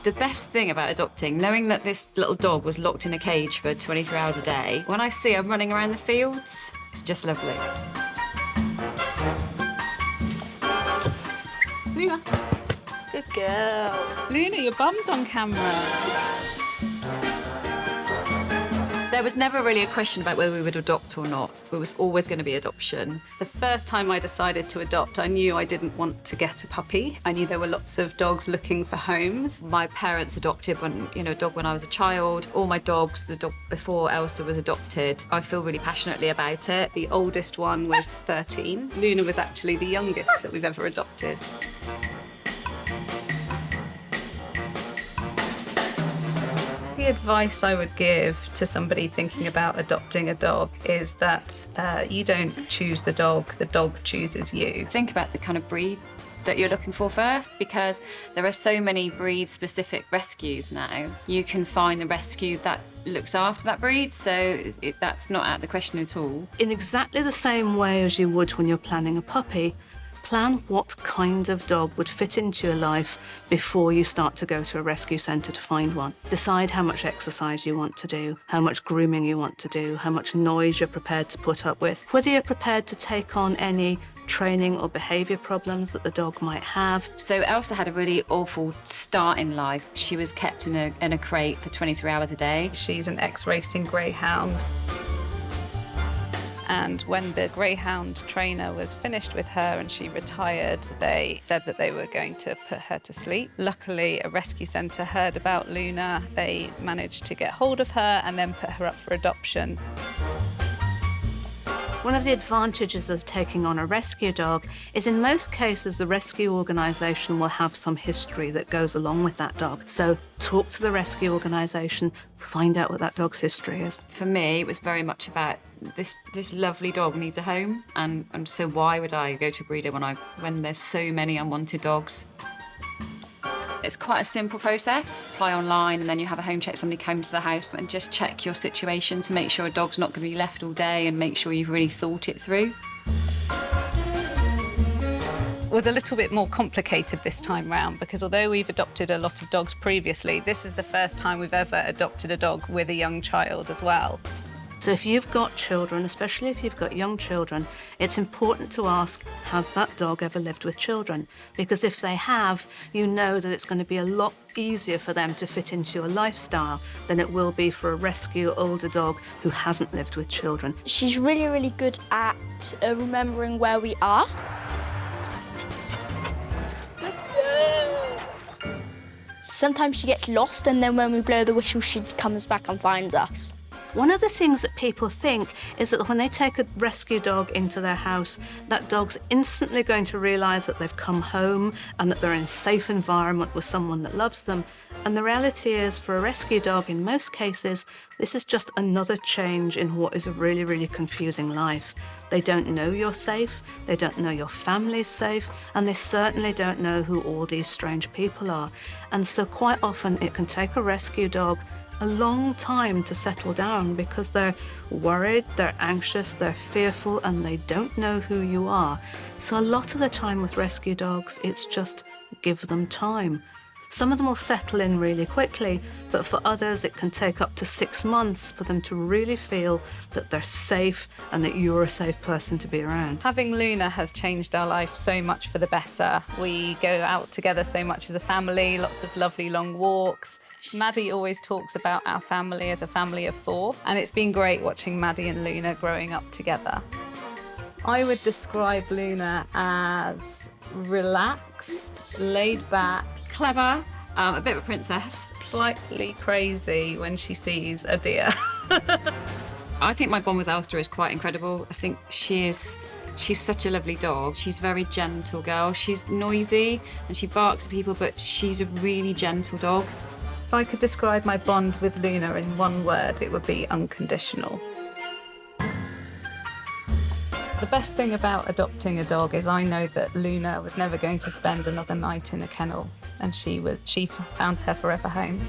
The best thing about adopting, knowing that this little dog was locked in a cage for 23 hours a day, when I see her running around the fields, it's just lovely. Luna. Good girl. Luna, your bum's on camera. There was never really a question about whether we would adopt or not. It was always going to be adoption. The first time I decided to adopt, I knew I didn't want to get a puppy. I knew there were lots of dogs looking for homes. My parents adopted a dog when I was a child. All my dogs, the dog before Elsa was adopted. I feel really passionately about it. The oldest one was 13. Luna was actually the youngest that we've ever adopted. The advice I would give to somebody thinking about adopting a dog is that you don't choose the dog chooses you. Think about the kind of breed that you're looking for first, because there are so many breed-specific rescues now. You can find the rescue that looks after that breed, so that's not out of the question at all. In exactly the same way as you would when you're planning a puppy, plan what kind of dog would fit into your life before you start to go to a rescue centre to find one. Decide how much exercise you want to do, how much grooming you want to do, how much noise you're prepared to put up with, whether you're prepared to take on any training or behaviour problems that the dog might have. So Elsa had a really awful start in life. She was kept in a crate for 23 hours a day. She's an ex-racing greyhound. And when the greyhound trainer was finished with her and she retired, they said that they were going to put her to sleep. Luckily, a rescue centre heard about Luna. They managed to get hold of her and then put her up for adoption. One of the advantages of taking on a rescue dog is in most cases the rescue organisation will have some history that goes along with that dog. So talk to the rescue organisation, find out what that dog's history is. For me, it was very much about this lovely dog needs a home, and so why would I go to a breeder when there's so many unwanted dogs? It's quite a simple process. Apply online and then you have a home check. Somebody comes to the house and just check your situation to make sure a dog's not going to be left all day and make sure you've really thought it through. It was a little bit more complicated this time round because although we've adopted a lot of dogs previously, this is the first time we've ever adopted a dog with a young child as well. So if you've got children, especially if you've got young children, it's important to ask, has that dog ever lived with children? Because if they have, you know that it's going to be a lot easier for them to fit into your lifestyle than it will be for a rescue older dog who hasn't lived with children. She's really, really good at remembering where we are. Good girl. Sometimes she gets lost and then when we blow the whistle, she comes back and finds us. One of the things that people think is that when they take a rescue dog into their house, that dog's instantly going to realise that they've come home and that they're in a safe environment with someone that loves them. And the reality is, for a rescue dog, in most cases, this is just another change in what is a really, really confusing life. They don't know you're safe, they don't know your family's safe, and they certainly don't know who all these strange people are. And so quite often it can take a rescue dog a long time to settle down because they're worried, they're anxious, they're fearful, and they don't know who you are. So a lot of the time with rescue dogs, it's just give them time. Some of them will settle in really quickly, but for others it can take up to 6 months for them to really feel that they're safe and that you're a safe person to be around. Having Luna has changed our life so much for the better. We go out together so much as a family, lots of lovely long walks. Maddie always talks about our family as a family of 4, and it's been great watching Maddie and Luna growing up together. I would describe Luna as relaxed, laid back, Clever, a bit of a princess. slightly crazy when she sees a deer. I think my bond with Elsa is quite incredible. I think she's such a lovely dog. She's a very gentle girl. She's noisy and she barks at people, but she's a really gentle dog. If I could describe my bond with Luna in one word, it would be unconditional. The best thing about adopting a dog is I know that Luna was never going to spend another night in a kennel, and she found her forever home.